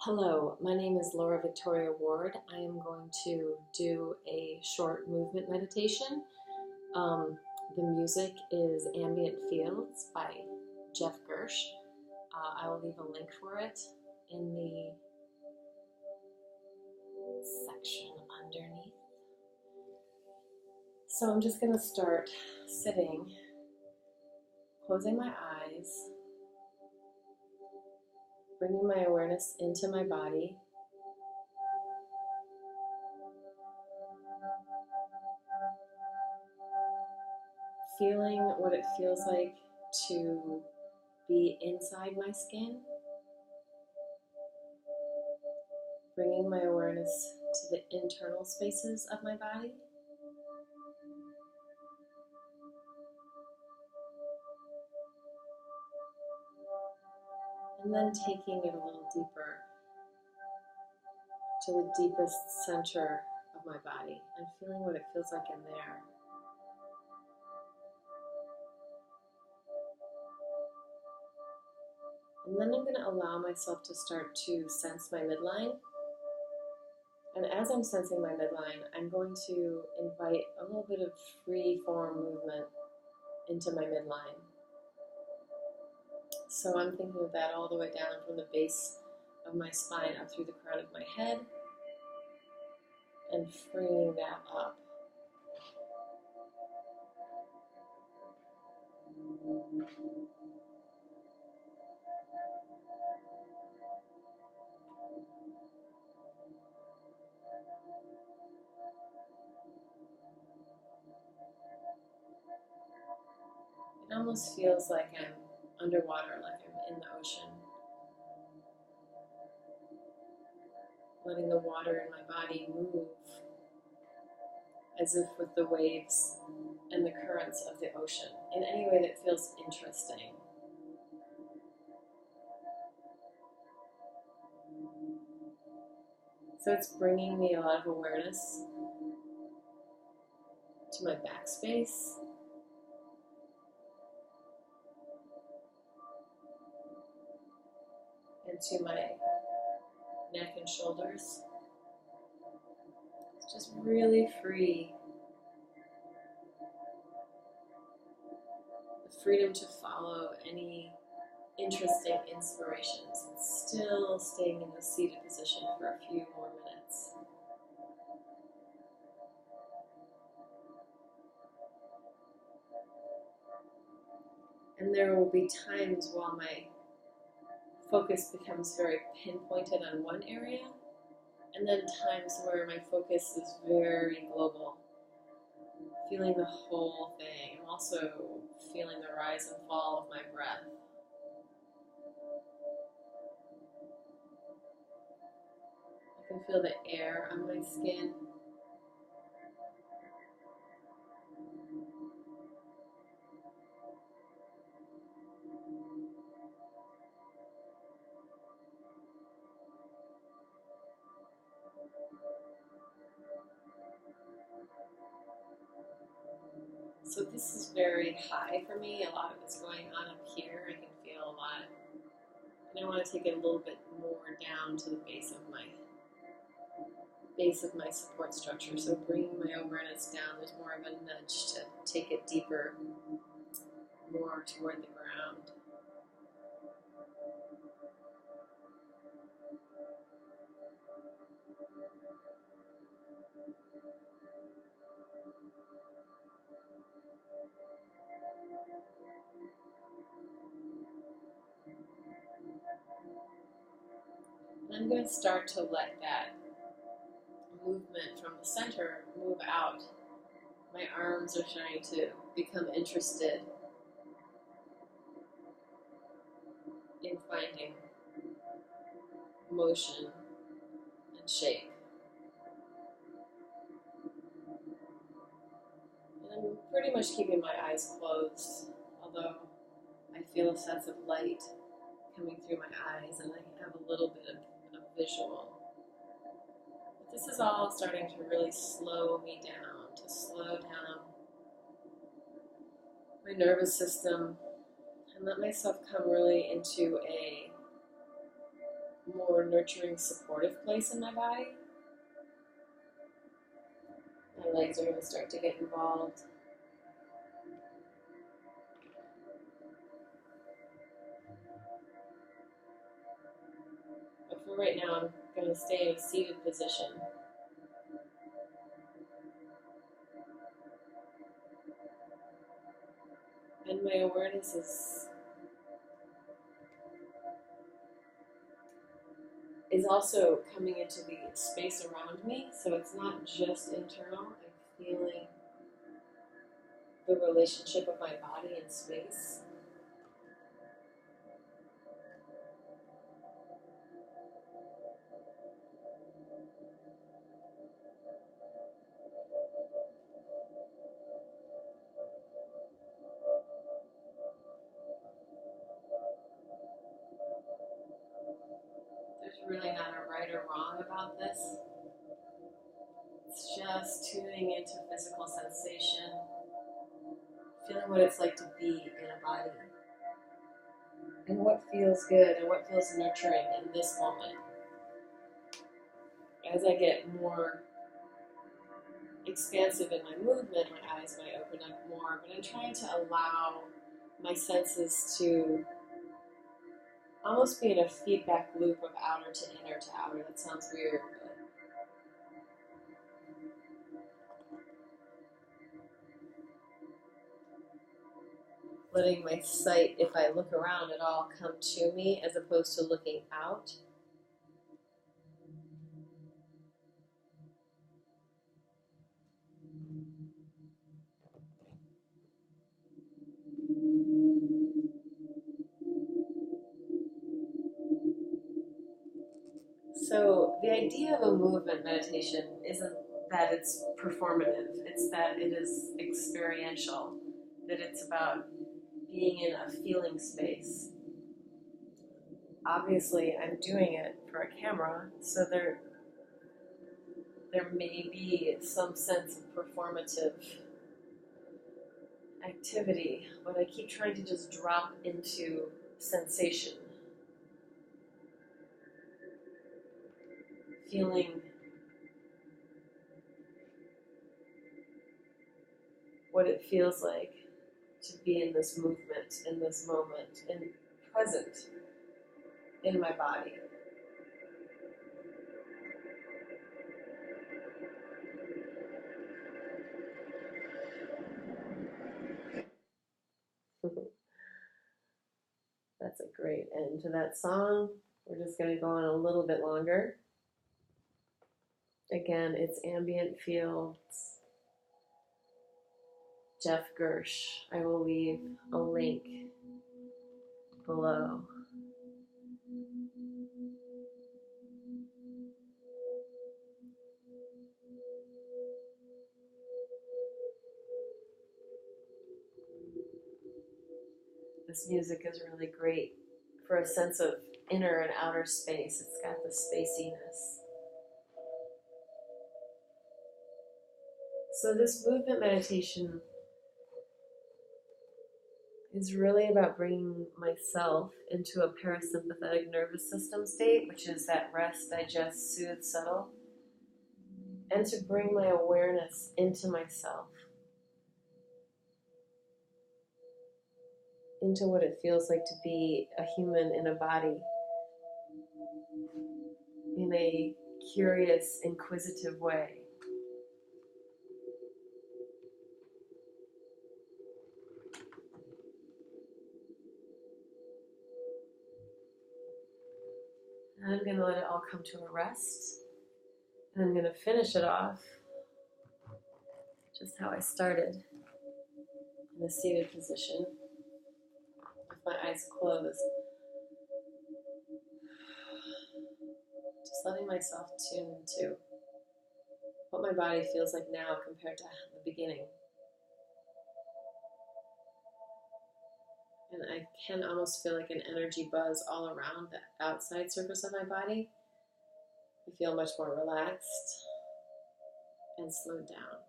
Hello, my name is Laura Victoria Ward. I am going to do a short movement meditation. Um, the music is Ambient Fields by Jeff Gersh. I will leave a link for it in the section underneath. So I'm just going to start sitting, closing my eyes, bringing my awareness into my body. Feeling what it feels like to be inside my skin, bringing my awareness to the internal spaces of my body, and then taking it a little deeper to the deepest center of my body and feeling what it feels like in there. And then I'm going to allow myself to start to sense my midline. And as I'm sensing my midline, I'm going to invite a little bit of free form movement into my midline. So I'm thinking of that all the way down from the base of my spine up through the crown of my head and freeing that up. It almost feels like I'm underwater, like I'm in the ocean. Letting the water in my body move as if with the waves and the currents of the ocean in any way that feels interesting. So it's bringing me a lot of awareness to my backspace, and to my neck and shoulders. It's just really free. The freedom to follow any interesting inspirations and still staying in the seated position for a few more minutes. And there will be times while my focus becomes very pinpointed on one area, and then times where my focus is very global, feeling the whole thing. I'm also feeling the rise and fall of my breath. I can feel the air on my skin. So this is very high for me. A lot of it's going on up here. I can feel a lot. And I want to take it a little bit more down to the base of my support structure. So bringing my awareness down, there's more of a nudge to take it deeper, more toward the ground. And I'm going to start to let that movement from the center move out. My arms are starting to become interested in finding motion and shape. And I'm pretty much keeping my eyes closed, although I feel a sense of light coming through my eyes and I have a little bit of visual. But this is all starting to really slow me down, to slow down my nervous system and let myself come really into a more nurturing, supportive place in my body. My legs are going to start to get involved. But for right now, I'm going to stay in a seated position. And my awareness is also coming into the space around me, so it's not just internal. I'm feeling the relationship of my body and space. There's really not a right or wrong about this. It's just tuning into physical sensation, feeling what it's like to be in a body, and what feels good and what feels nurturing in this moment. As I get more expansive in my movement, my eyes might open up more, but I'm trying to allow my senses to almost be in a feedback loop of outer to inner to outer. That sounds weird, but letting my sight, if I look around at all, come to me as opposed to looking out. So the idea of a movement meditation isn't that it's performative, it's that it is experiential, that it's about being in a feeling space. Obviously, I'm doing it for a camera, so there may be some sense of performative activity, but I keep trying to just drop into sensation, feeling what it feels like to be in this movement, in this moment, and present in my body. That's a great end to that song. We're just going to go on a little bit longer. Again, it's Ambient Fields, Jeff Gersh. I will leave a link below. This music is really great for a sense of inner and outer space. It's got the spaciness. So this movement meditation is really about bringing myself into a parasympathetic nervous system state, which is that rest, digest, soothe, settle, and to bring my awareness into myself, into what it feels like to be a human in a body, in a curious, inquisitive way. And I'm going to let it all come to a rest. And I'm going to finish it off just how I started, in a seated position, with my eyes closed. Just letting myself tune to what my body feels like now compared to the beginning. And I can almost feel like an energy buzz all around the outside surface of my body. I feel much more relaxed and slowed down.